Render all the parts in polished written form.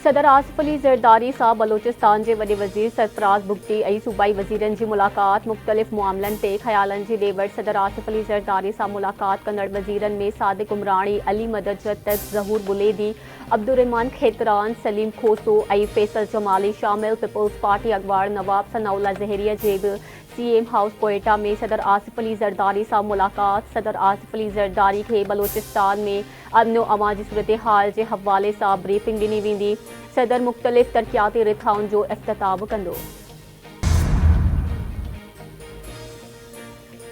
सदर आसिफ अली ज़रदारी सां बलोचिस्तान के वॾे वज़ीर सरफराज़ बुगटी ऐं सूबाई वज़ीरनि जी मुलाक़ात। मुख़्तलिफ़ मामलनि ते ख़यालनि जी ॾेवड़। सदर आसिफ अली ज़रदारी सां मुलाक़ात कंदड़ वज़ीरनि में सादिक उमराणी, अली मदद जदत, ज़हूर बुलेदी, अब्दुर्रहमान खेतरान, सलीम खोसो ऐं फैसल जमाली शामिल। पीपल्स पार्टी अगवाड़ नवाब सनाउल्लाह ज़हरिया जे बि CM हाउस कोयटा में सदर आसिफ अली ज़रदारी सां मुलाक़ात। सदर आसिफ अली ज़रदारी के बलोचिस्तान में अमन अमान जी सूरत हाल के हवाले से ब्रीफिंग ॾिनी वेंदी। सदर मुख़्तलिफ़ तरक़ियाती रिथाउनि जो इफ़्तिताह कंदो।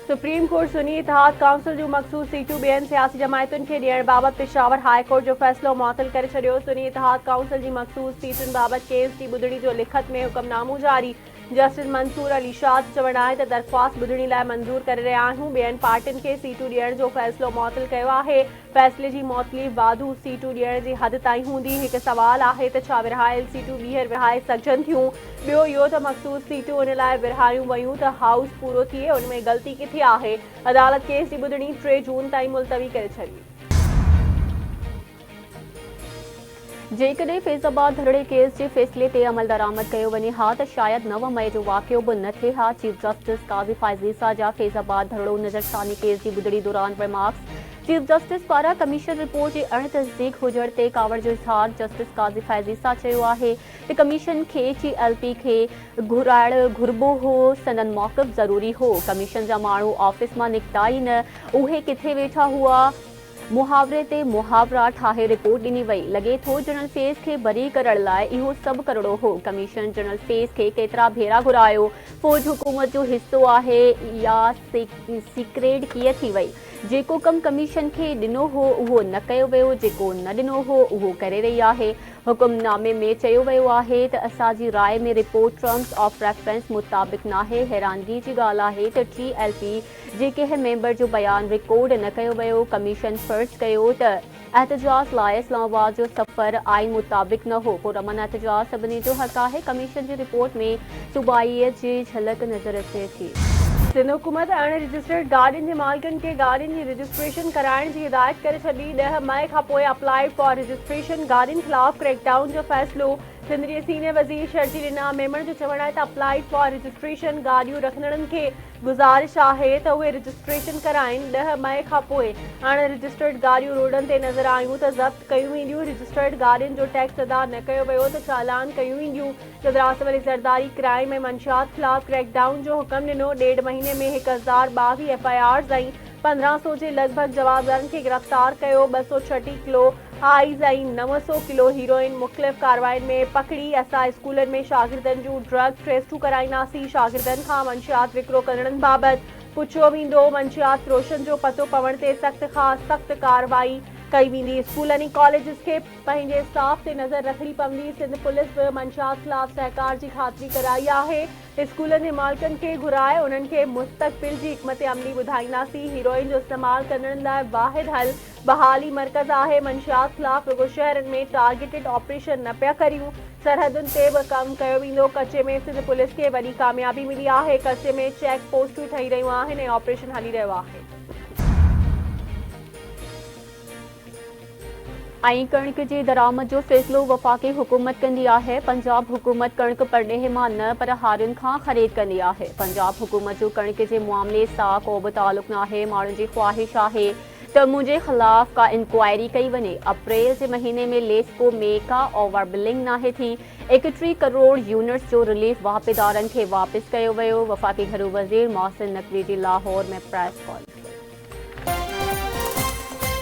सुप्रीम कोर्ट सुन्नी इतिहाद काउंसिल जो मखसूस सीटूं ॿियनि सियासी जमायतुनि खे ॾियण बाबति पेशावर हाई कोर्ट जो फ़ैसिलो मुअतल करे छॾियो। सुन्नी इतिहाद काउंसिल जी मखसूस सीटुनि बाबति केस जी ॿुधणी जो लिखत में हुक्मनामो जारी। जस्टिस मंसूर अली शाह जो चवणु आहे त दरख़्वास्त ॿुधणी लाइ मंज़ूर करे रहिया आहियूं। ॿियनि पार्टियुनि खे सीटूं ॾियण जो फ़ैसिलो मुअतल कयो आहे। फ़ैसिले जी मुअतली वाधू सीटूं ॾियण जी हद ताईं हूंदी। हिकु सवाल आहे त छा विरहायल सीटूं ॿीहर विरहाए सघजनि थियूं। ॿियो इहो त मखसूस सीटूं उन लाइ विरहायूं वयूं त हाउस पूरो थिए, उन में ग़लती किथे आहे। अदालत केस जी ॿुधणी 3 जून ताईं मुलतवी करे छॾी। जेकॾहिं फैज़ाबाद धरड़े केस के फ़ैसिले ते अमल दरामद कयो वञे हा त शायदि 9 मई जो वाक़ियो बि न थिए हा। चीफ जस्टिस काज़ी फ़ाइज़ जा फैज़ाबाद धरड़ो नज़रसानी केस की ॿुधणी दौरान रिमार्क्स। चीफ जस्टिस पारां कमीशन रिपोर्ट की अण तस्दीक हुजण ते कावड़ जो इज़हार। जस्टिस काज़ी फ़ाइज़ चयो आहे त कमीशन खे GLP खे घुराइण घुरिबो हो, संदन मौक़िफ़ ज़रूरी हो। कमीशन जा माण्हू ऑफिस मां निकिता ई न, उहे किथे वेठा हुआ। मुहावरे ते मुहावरा ठाहे रिपोर्ट ॾिनी वई। लॻे थो जनरल फेस खे बरी करण लाइ इहो सभु करणो हो। कमीशन जनरल फेस खे केतिरा भेरा घुरायो। फ़ौज हुकूमत जो हिस्सो आहे या सीक्रेट कीअं थी वई। जेको कम कमीशन खे ॾिनो हो उहो न कयो वियो, जेको न ॾिनो हो उहो करे रही आहे। हुकुमनामे में चयो वियो आहे त असांजी राय में रिपोर्ट टर्म्स ऑफ रेफरेंस मुताबिक़ नाहे। हैरानगी जी ॻाल्हि आहे त GLP जे कंहिं मेंबर जो बयान रिकॉर्ड न कयो वियो। कमीशन फर्ज़ कयो त एहतजाज लाइ इस्लामाबाद जो सफ़र आइन मुताबिक़ न हो। पुरअमन एहतजाज सभिनी जो हक़ आहे। कमीशन जी रिपोर्ट में सूबाईअ जी झलक नज़र अचे थी। सिंध हुकूमत अण रजिस्टर्ड गाॾियुनि जे मालिकनि खे गाॾियुनि जी रजिस्ट्रेशन कराइण जी हिदायत करे छॾी। 10 मई खां पोइ अप्लाइड फॉर रजिस्ट्रेशन गाॾियुनि ख़िलाफ़ क्रैकडाउन जो फ़ैसिलो। सिंध जे सीनियर वज़ीर शर्जी रीना मेमण जो चवणु आहे त अप्लाइड फॉर रजिस्ट्रेशन गाॾियूं रखंदड़नि खे गुज़ारिश आहे त उहे रजिस्ट्रेशन कराइनि। 10 मई खां पोइ अण रजिस्टर्ड गाॾियूं रोडनि ते नज़र आयूं त ज़ब्त कयूं वेंदियूं। रजिस्टर्ड गाॾियुनि जो टैक्स अदा न कयो वियो त चालान कयूं वेंदियूं। सदर आसिफ अली ज़रदारी क्राइम ऐं मंशियात ख़िलाफ़ क्रैकडाउन जो हुक्म ॾिनो। 1.5 महीने में 1022 FIRs ऐं 1500 जे लॻभॻि जवाबदारनि खे गिरफ़्तार कयो। 236 किलो आइज़ ऐं 900 किलो हीरोइन मुख़्तलिफ़ कार्रवाइनि में पकड़ी। असां स्कूलनि में शागिर्दनि जूं ड्रग टेस्टूं कराईंदासीं। शागिर्दनि खां मंशियात विकिरो करणनि बाबति पुछियो वेंदो। मंशियात फ़रोशनि जो पतो पवण ते सख़्त खां सख़्त कार्रवाई कई वेंदी। स्कूलनि ऐं कॉलेजिस खे पंहिंजे स्टाफ ते नज़र रखणी पवंदी। सिंध पुलिस बि मंशियात ख़िलाफ़ सहकार जी ख़ातिरी कराई आहे। स्कूलनि जे मालिकनि खे घुराए उन्हनि खे मुस्तक़बिल जी हिकमत अमली ॿुधाईंदासीं। हीरोइन जो इस्तेमालु करण लाइ वाहिद हल बहाली मर्कज़ आहे। मंशियात ख़िलाफ़ रुगो शहरनि में टारगेटेड ऑपरेशन न पिया करियूं, सरहदुनि ते बि कमु कयो वेंदो। कचे में सिंध पुलिस खे वॾी कामयाबी मिली आहे। कचे में चेक पोस्टूं ठही रहियूं आहिनि ऐं ऑपरेशन हली रहियो आहे। ऐं कणिक जी दरामद जो फ़ैसिलो वफ़ाक़ी हुकूमत कंदी आहे। पंजाब हुकूमत कणिक परॾेह मां न पर हारियुनि खां ख़रीद कंदी आहे। पंजाब हुकूमत जो कणिक जे मामले सां को बि तालुक़ नाहे। माण्हुनि जी ख़्वाहिश आहे त मुंहिंजे ख़िलाफ़ का इंक्वायरी कई वञे। अप्रैल जे महीने में लेस्को में का ओवर बिलिंग नाहे थी। 31 करोड़ यूनिट्स जो रिलीफ वाहिपेदारनि खे वापसि कयो वियो। वफ़ाक़ी घरू वज़ीर मोहसिन नक़वी जी लाहौर में प्रेस कॉन्फ्रेंस।